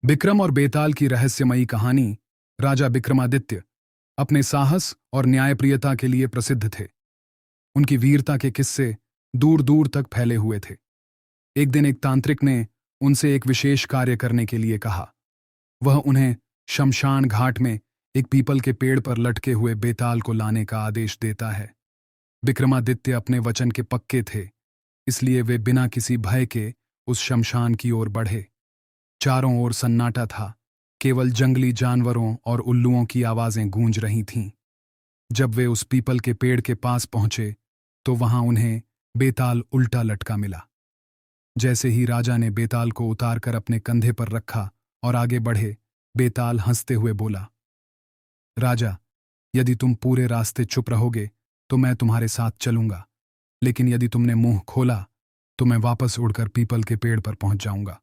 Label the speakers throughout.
Speaker 1: विक्रम और बेताल की रहस्यमयी कहानी। राजा विक्रमादित्य अपने साहस और न्यायप्रियता के लिए प्रसिद्ध थे। उनकी वीरता के किस्से दूर दूर तक फैले हुए थे। एक दिन एक तांत्रिक ने उनसे एक विशेष कार्य करने के लिए कहा। वह उन्हें शमशान घाट में एक पीपल के पेड़ पर लटके हुए बेताल को लाने का आदेश देता है। विक्रमादित्य अपने वचन के पक्के थे, इसलिए वे बिना किसी भय के उस शमशान की ओर बढ़े। चारों ओर सन्नाटा था, केवल जंगली जानवरों और उल्लुओं की आवाजें गूंज रही थीं। जब वे उस पीपल के पेड़ के पास पहुंचे तो वहां उन्हें बेताल उल्टा लटका मिला। जैसे ही राजा ने बेताल को उतारकर अपने कंधे पर रखा और आगे बढ़े, बेताल हंसते हुए बोला, राजा, यदि तुम पूरे रास्ते चुप रहोगे तो मैं तुम्हारे साथ चलूंगा, लेकिन यदि तुमने मुंह खोला तो मैं वापस उड़कर पीपल के पेड़ पर पहुंच जाऊंगा।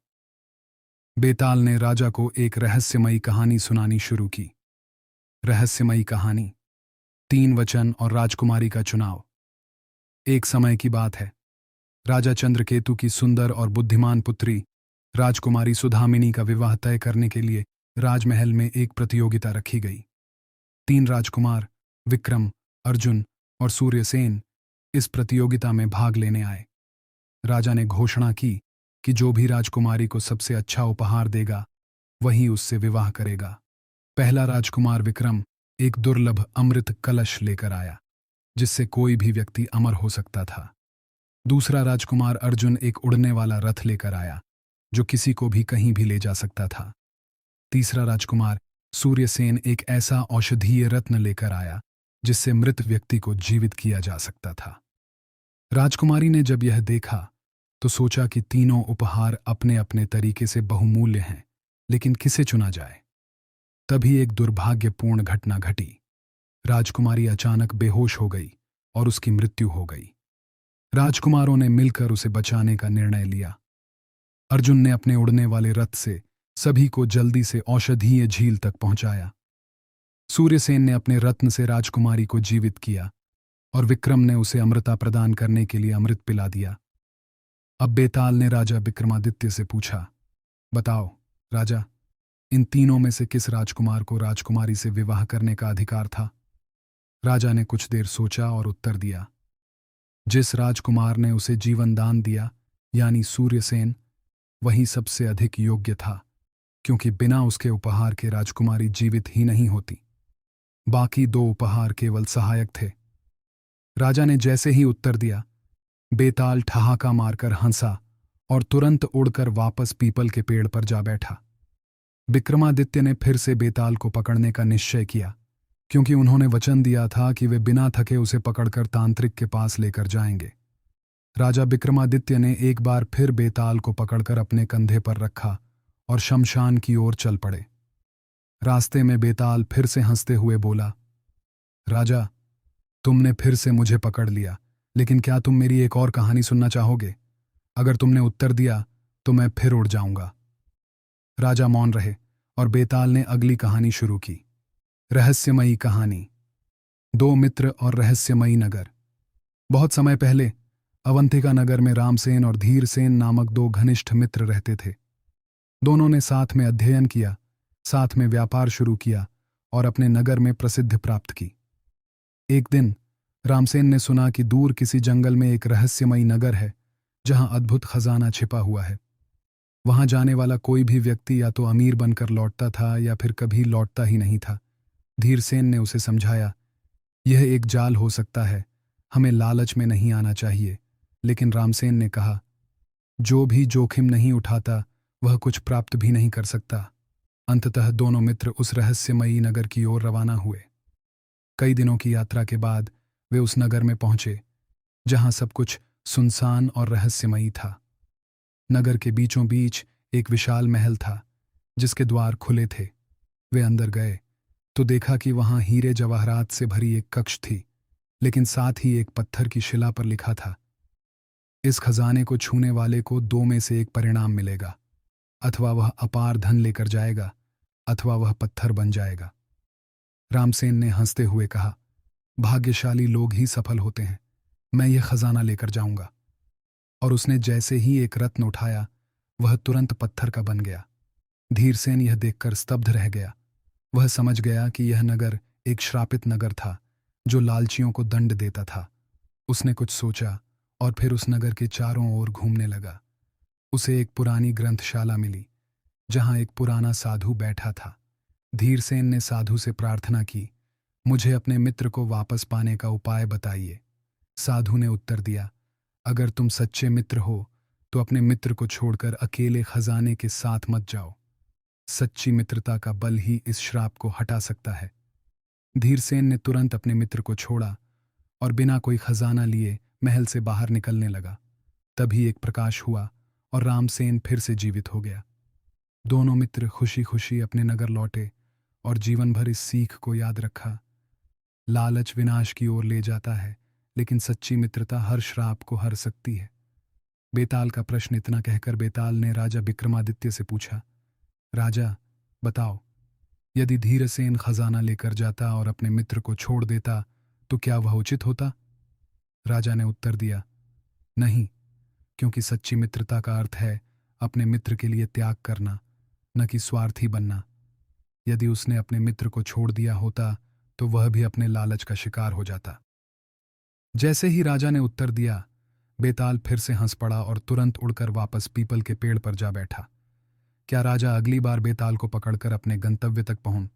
Speaker 1: बेताल ने राजा को एक रहस्यमयी कहानी सुनानी शुरू की। रहस्यमयी कहानी, 3 वचन और राजकुमारी का चुनाव। एक समय की बात है। राजा चंद्रकेतु की सुंदर और बुद्धिमान पुत्री राजकुमारी सुधामिनी का विवाह तय करने के लिए राजमहल में एक प्रतियोगिता रखी गई। 3 राजकुमार विक्रम, अर्जुन और सूर्यसेन इस प्रतियोगिता में भाग लेने आए। राजा ने घोषणा की कि जो भी राजकुमारी को सबसे अच्छा उपहार देगा वही उससे विवाह करेगा। पहला राजकुमार विक्रम एक दुर्लभ अमृत कलश लेकर आया, जिससे कोई भी व्यक्ति अमर हो सकता था। दूसरा राजकुमार अर्जुन एक उड़ने वाला रथ लेकर आया, जो किसी को भी कहीं भी ले जा सकता था। तीसरा राजकुमार सूर्यसेन एक ऐसा औषधीय रत्न लेकर आया, जिससे मृत व्यक्ति को जीवित किया जा सकता था। राजकुमारी ने जब यह देखा तो सोचा कि तीनों उपहार अपने अपने तरीके से बहुमूल्य हैं, लेकिन किसे चुना जाए। तभी एक दुर्भाग्यपूर्ण घटना घटी। राजकुमारी अचानक बेहोश हो गई और उसकी मृत्यु हो गई। राजकुमारों ने मिलकर उसे बचाने का निर्णय लिया। अर्जुन ने अपने उड़ने वाले रथ से सभी को जल्दी से औषधीय झील तक पहुंचाया। सूर्यसेन ने अपने रत्न से राजकुमारी को जीवित किया और विक्रम ने उसे अमृता प्रदान करने के लिए अमृत पिला दिया। अब बेताल ने राजा विक्रमादित्य से पूछा, बताओ राजा, इन तीनों में से किस राजकुमार को राजकुमारी से विवाह करने का अधिकार था? राजा ने कुछ देर सोचा और उत्तर दिया, जिस राजकुमार ने उसे जीवन दान दिया, यानी सूर्यसेन, वही सबसे अधिक योग्य था, क्योंकि बिना उसके उपहार के राजकुमारी जीवित ही नहीं होती। बाकी 2 उपहार केवल सहायक थे। राजा ने जैसे ही उत्तर दिया, बेताल ठहाका मारकर हंसा और तुरंत उड़कर वापस पीपल के पेड़ पर जा बैठा। विक्रमादित्य ने फिर से बेताल को पकड़ने का निश्चय किया, क्योंकि उन्होंने वचन दिया था कि वे बिना थके उसे पकड़कर तांत्रिक के पास लेकर जाएंगे। राजा विक्रमादित्य ने एक बार फिर बेताल को पकड़कर अपने कंधे पर रखा और शमशान की ओर चल पड़े। रास्ते में बेताल फिर से हंसते हुए बोला, राजा, तुमने फिर से मुझे पकड़ लिया, लेकिन क्या तुम मेरी एक और कहानी सुनना चाहोगे? अगर तुमने उत्तर दिया तो मैं फिर उड़ जाऊंगा। राजा मौन रहे और बेताल ने अगली कहानी शुरू की। रहस्यमयी कहानी, 2 मित्र और रहस्यमयी नगर। बहुत समय पहले अवंतिका नगर में रामसेन और धीरसेन नामक 2 घनिष्ठ मित्र रहते थे। दोनों ने साथ में अध्ययन किया, साथ में व्यापार शुरू किया और अपने नगर में प्रसिद्धि प्राप्त की। एक दिन रामसेन ने सुना कि दूर किसी जंगल में एक रहस्यमयी नगर है, जहां अद्भुत खजाना छिपा हुआ है। वहां जाने वाला कोई भी व्यक्ति या तो अमीर बनकर लौटता था या फिर कभी लौटता ही नहीं था। धीरसेन ने उसे समझाया, यह एक जाल हो सकता है, हमें लालच में नहीं आना चाहिए। लेकिन रामसेन ने कहा, जो भी जोखिम नहीं उठाता वह कुछ प्राप्त भी नहीं कर सकता। अंततः दोनों मित्र उस रहस्यमयी नगर की ओर रवाना हुए। कई दिनों की यात्रा के बाद वे उस नगर में पहुंचे, जहां सब कुछ सुनसान और रहस्यमयी था। नगर के बीचों बीच एक विशाल महल था, जिसके द्वार खुले थे। वे अंदर गए तो देखा कि वहां हीरे जवाहरात से भरी एक कक्ष थी, लेकिन साथ ही एक पत्थर की शिला पर लिखा था, इस खजाने को छूने वाले को 2 में से एक परिणाम मिलेगा, अथवा वह अपार धन लेकर जाएगा, अथवा वह पत्थर बन जाएगा। रामसेन ने हंसते हुए कहा, भाग्यशाली लोग ही सफल होते हैं, मैं यह खजाना लेकर जाऊंगा। और उसने जैसे ही एक रत्न उठाया, वह तुरंत पत्थर का बन गया। धीरसेन यह देखकर स्तब्ध रह गया। वह समझ गया कि यह नगर एक श्रापित नगर था जो लालचियों को दंड देता था। उसने कुछ सोचा और फिर उस नगर के चारों ओर घूमने लगा। उसे एक पुरानी ग्रंथशाला मिली जहां एक पुराना साधु बैठा था। धीरसेन ने साधु से प्रार्थना की, मुझे अपने मित्र को वापस पाने का उपाय बताइए। साधु ने उत्तर दिया, अगर तुम सच्चे मित्र हो तो अपने मित्र को छोड़कर अकेले खजाने के साथ मत जाओ। सच्ची मित्रता का बल ही इस श्राप को हटा सकता है। धीरसेन ने तुरंत अपने मित्र को छोड़ा और बिना कोई खजाना लिए महल से बाहर निकलने लगा। तभी एक प्रकाश हुआ और रामसेन फिर से जीवित हो गया। दोनों मित्र खुशी खुशी अपने नगर लौटे और जीवन भर इस सीख को याद रखा, लालच विनाश की ओर ले जाता है, लेकिन सच्ची मित्रता हर श्राप को हर सकती है। बेताल का प्रश्न इतना कहकर बेताल ने राजा विक्रमादित्य से पूछा, राजा बताओ, यदि धीरसेन खजाना लेकर जाता और अपने मित्र को छोड़ देता तो क्या वह उचित होता? राजा ने उत्तर दिया, नहीं, क्योंकि सच्ची मित्रता का अर्थ है अपने मित्र के लिए त्याग करना, न कि स्वार्थी बनना। यदि उसने अपने मित्र को छोड़ दिया होता तो वह भी अपने लालच का शिकार हो जाता। जैसे ही राजा ने उत्तर दिया, बेताल फिर से हंस पड़ा और तुरंत उड़कर वापस पीपल के पेड़ पर जा बैठा। क्या राजा अगली बार बेताल को पकड़कर अपने गंतव्य तक पहुंच